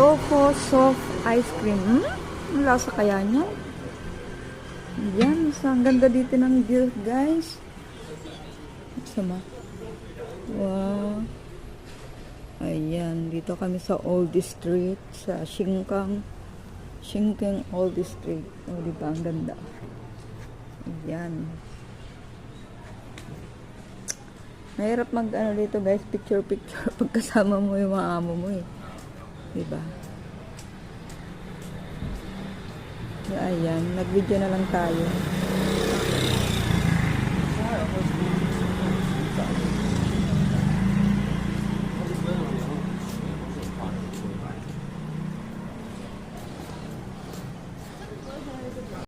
Choco soft ice cream. Ang lasa kaya niya? Yan, ang ganda dito ng view, guys. Sama. Wow. Ayan, dito kami sa Old Street, sa Shingkang Old Street. O, diba? Ang ganda. Ayan. Mahirap mag-ano dito, guys, picture pagkasama mo yung mga amo mo, eh. Diba? Ayan, nag-video na lang tayo.